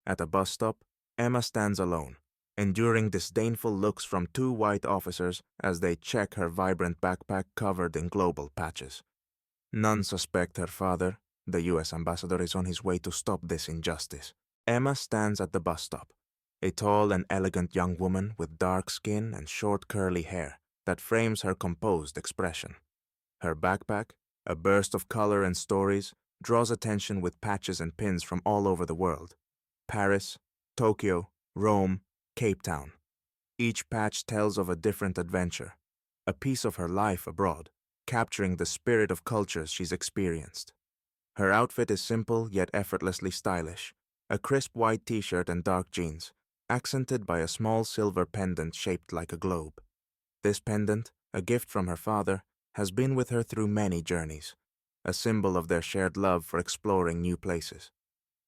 At a bus stop, Emma stands alone, enduring disdainful looks from two white officers as they check her vibrant backpack covered in global patches. None suspect her father. The U.S. ambassador is on his way to stop this injustice. Emma stands at the bus stop, a tall and elegant young woman with dark skin and short curly hair that frames her composed expression. Her backpack, a burst of color and stories, draws attention with patches and pins from all over the world. Paris, Tokyo, Rome, Cape Town. Each patch tells of a different adventure, a piece of her life abroad, capturing the spirit of cultures she's experienced. Her outfit is simple yet effortlessly stylish, a crisp white t-shirt and dark jeans, accented by a small silver pendant shaped like a globe. This pendant, a gift from her father, has been with her through many journeys, a symbol of their shared love for exploring new places.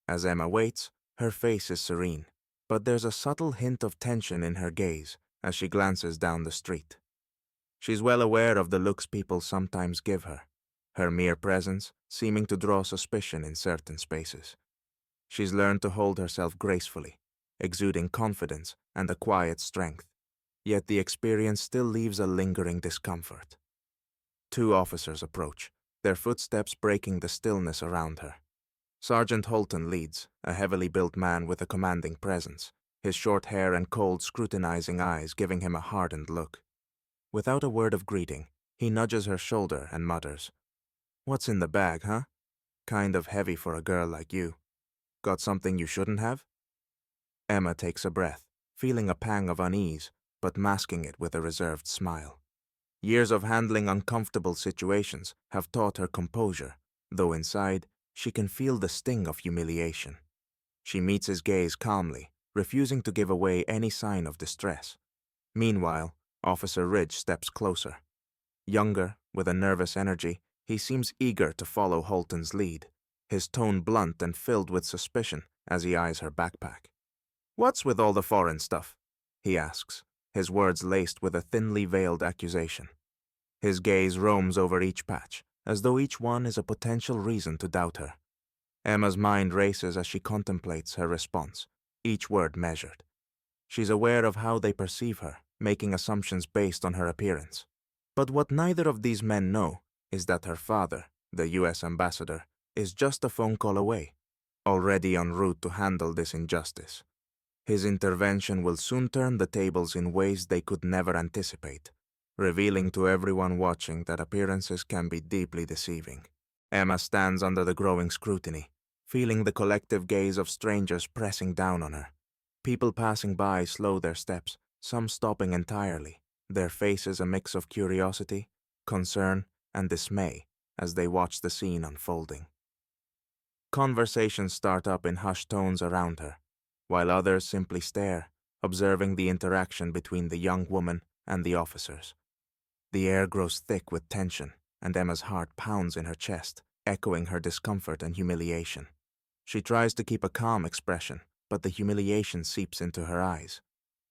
As Emma waits, her face is serene, but there's a subtle hint of tension in her gaze as she glances down the street. She's well aware of the looks people sometimes give her mere presence seeming to draw suspicion in certain spaces. She's learned to hold herself gracefully, exuding confidence and a quiet strength, yet the experience still leaves a lingering discomfort. Two officers approach, their footsteps breaking the stillness around her. Sergeant Holton leads, a heavily built man with a commanding presence, his short hair and cold, scrutinizing eyes giving him a hardened look. Without a word of greeting, he nudges her shoulder and mutters, "What's in the bag, huh? Kind of heavy for a girl like you. Got something you shouldn't have?" Emma takes a breath, feeling a pang of unease, but masking it with a reserved smile. Years of handling uncomfortable situations have taught her composure, though inside, she can feel the sting of humiliation. She meets his gaze calmly, refusing to give away any sign of distress. Meanwhile, Officer Ridge steps closer. Younger, with a nervous energy, he seems eager to follow Holton's lead, his tone blunt and filled with suspicion as he eyes her backpack. "What's with all the foreign stuff?" he asks, his words laced with a thinly veiled accusation. His gaze roams over each patch, as though each one is a potential reason to doubt her. Emma's mind races as she contemplates her response, each word measured. She's aware of how they perceive her, making assumptions based on her appearance. But what neither of these men know is that her father, the U.S. ambassador, is just a phone call away, already en route to handle this injustice. His intervention will soon turn the tables in ways they could never anticipate, revealing to everyone watching that appearances can be deeply deceiving. Emma stands under the growing scrutiny, feeling the collective gaze of strangers pressing down on her. People passing by slow their steps, some stopping entirely, their faces a mix of curiosity, concern, and dismay as they watch the scene unfolding. Conversations start up in hushed tones around her, while others simply stare, observing the interaction between the young woman and the officers. The air grows thick with tension, and Emma's heart pounds in her chest, echoing her discomfort and humiliation. She tries to keep a calm expression, but the humiliation seeps into her eyes.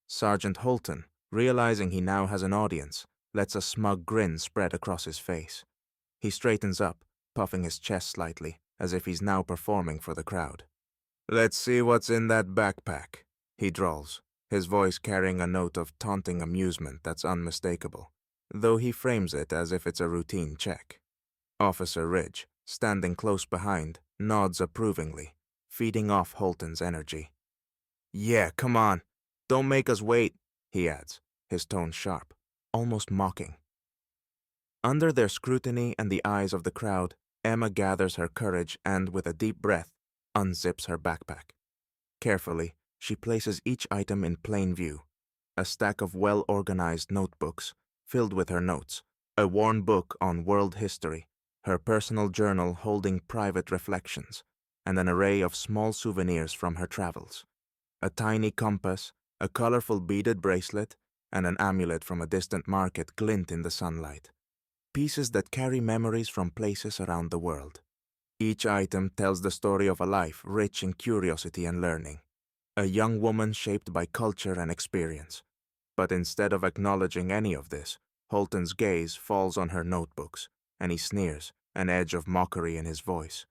Sergeant Holton, realizing he now has an audience, lets a smug grin spread across his face. He straightens up, puffing his chest slightly, as if he's now performing for the crowd. "Let's see what's in that backpack," he drawls, his voice carrying a note of taunting amusement that's unmistakable, though he frames it as if it's a routine check. Officer Ridge, standing close behind, nods approvingly, feeding off Holton's energy. "Yeah, come on. Don't make us wait," he adds, his tone sharp, almost mocking. Under their scrutiny and the eyes of the crowd, Emma gathers her courage and, with a deep breath, unzips her backpack. Carefully, she places each item in plain view. A stack of well-organized notebooks, filled with her notes, a worn book on world history, her personal journal holding private reflections, and an array of small souvenirs from her travels. A tiny compass, a colorful beaded bracelet, and an amulet from a distant market glint in the sunlight. Pieces that carry memories from places around the world. Each item tells the story of a life rich in curiosity and learning. A young woman shaped by culture and experience. But instead of acknowledging any of this, Holton's gaze falls on her notebooks, and he sneers, an edge of mockery in his voice.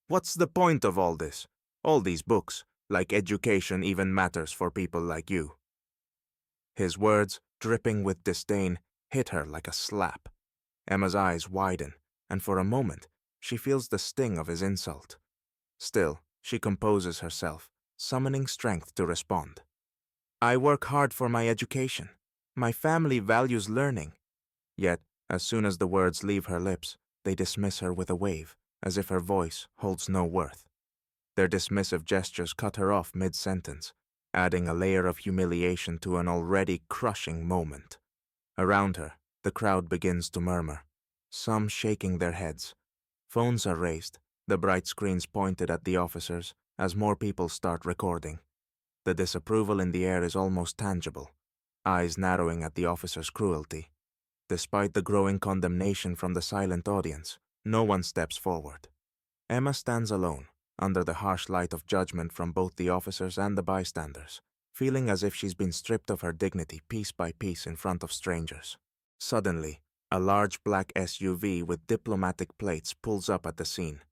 "What's the point of all this? All these books, like education even matters for people like you." His words, dripping with disdain, hit her like a slap. Emma's eyes widen, and for a moment, she feels the sting of his insult. Still, she composes herself, summoning strength to respond. "I work hard for my education. My family values learning." Yet, as soon as the words leave her lips, they dismiss her with a wave, as if her voice holds no worth. Their dismissive gestures cut her off mid-sentence, adding a layer of humiliation to an already crushing moment. Around her, the crowd begins to murmur, some shaking their heads. Phones are raised, the bright screens pointed at the officers as more people start recording. The disapproval in the air is almost tangible, eyes narrowing at the officer's cruelty. Despite the growing condemnation from the silent audience, no one steps forward. Emma stands alone, under the harsh light of judgment from both the officers and the bystanders, feeling as if she's been stripped of her dignity piece by piece in front of strangers. Suddenly, a large black SUV with diplomatic plates pulls up at the scene.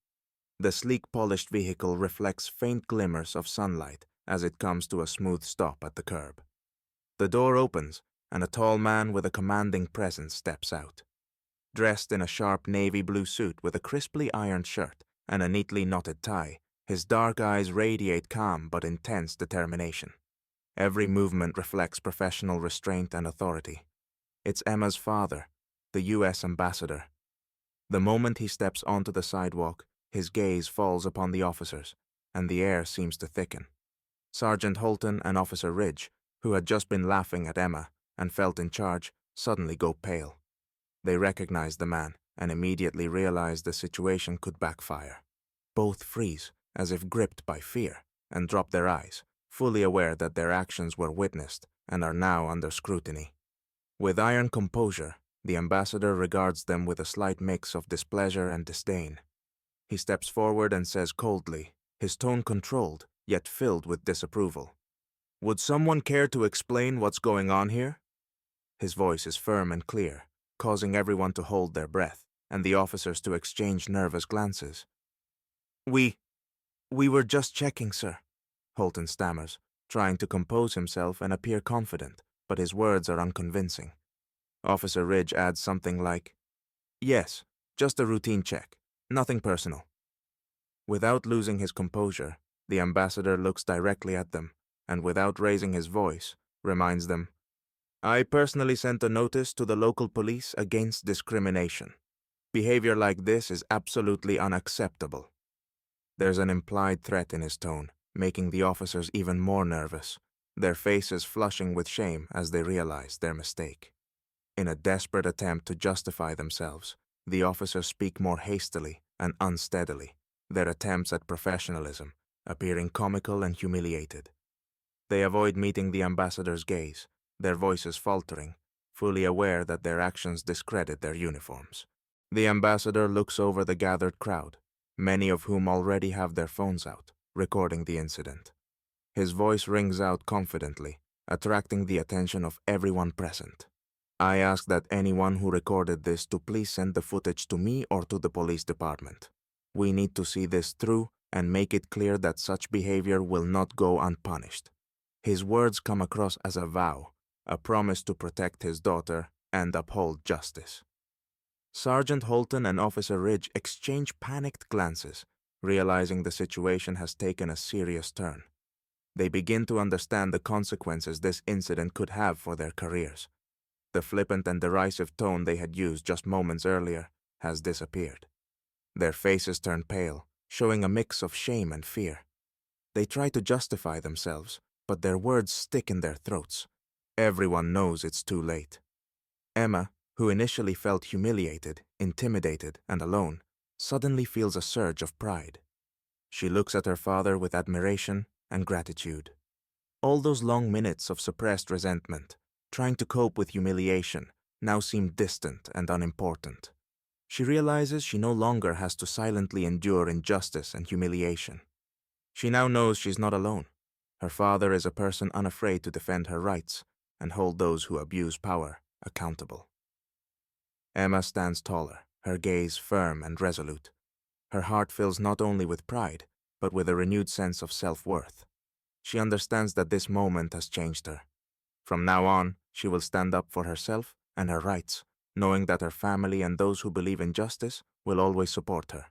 The sleek polished vehicle reflects faint glimmers of sunlight as it comes to a smooth stop at the curb. The door opens, and a tall man with a commanding presence steps out. Dressed in a sharp navy blue suit with a crisply ironed shirt and a neatly knotted tie, his dark eyes radiate calm but intense determination. Every movement reflects professional restraint and authority. It's Emma's father, the U.S. ambassador. The moment he steps onto the sidewalk, his gaze falls upon the officers, and the air seems to thicken. Sergeant Holton and Officer Ridge, who had just been laughing at Emma and felt in charge, suddenly go pale. They recognize the man and immediately realize the situation could backfire. Both freeze, as if gripped by fear, and drop their eyes, fully aware that their actions were witnessed and are now under scrutiny. With iron composure, the ambassador regards them with a slight mix of displeasure and disdain. He steps forward and says coldly, his tone controlled, yet filled with disapproval, "Would someone care to explain what's going on here?" His voice is firm and clear, causing everyone to hold their breath, and the officers to exchange nervous glances. We were just checking, sir," Holton stammers, trying to compose himself and appear confident, but his words are unconvincing. Officer Ridge adds something like, "Yes, just a routine check, nothing personal." Without losing his composure, the ambassador looks directly at them, and without raising his voice, reminds them, "I personally sent a notice to the local police against discrimination. Behavior like this is absolutely unacceptable." There's an implied threat in his tone, making the officers even more nervous, their faces flushing with shame as they realize their mistake. In a desperate attempt to justify themselves, the officers speak more hastily and unsteadily, their attempts at professionalism appearing comical and humiliated. They avoid meeting the ambassador's gaze, their voices faltering, fully aware that their actions discredit their uniforms. The ambassador looks over the gathered crowd, many of whom already have their phones out, recording the incident. His voice rings out confidently, attracting the attention of everyone present. "I ask that anyone who recorded this to please send the footage to me or to the police department. We need to see this through and make it clear that such behavior will not go unpunished." His words come across as a vow, a promise to protect his daughter and uphold justice. Sergeant Holton and Officer Ridge exchange panicked glances, realizing the situation has taken a serious turn. They begin to understand the consequences this incident could have for their careers. The flippant and derisive tone they had used just moments earlier has disappeared. Their faces turn pale, showing a mix of shame and fear. They try to justify themselves, but their words stick in their throats. Everyone knows it's too late. Emma, who initially felt humiliated, intimidated, and alone, suddenly feels a surge of pride. She looks at her father with admiration and gratitude. All those long minutes of suppressed resentment, trying to cope with humiliation, now seem distant and unimportant. She realizes she no longer has to silently endure injustice and humiliation. She now knows she's not alone. Her father is a person unafraid to defend her rights and hold those who abuse power accountable. Emma stands taller, her gaze firm and resolute. Her heart fills not only with pride, but with a renewed sense of self-worth. She understands that this moment has changed her. From now on, she will stand up for herself and her rights, knowing that her family and those who believe in justice will always support her.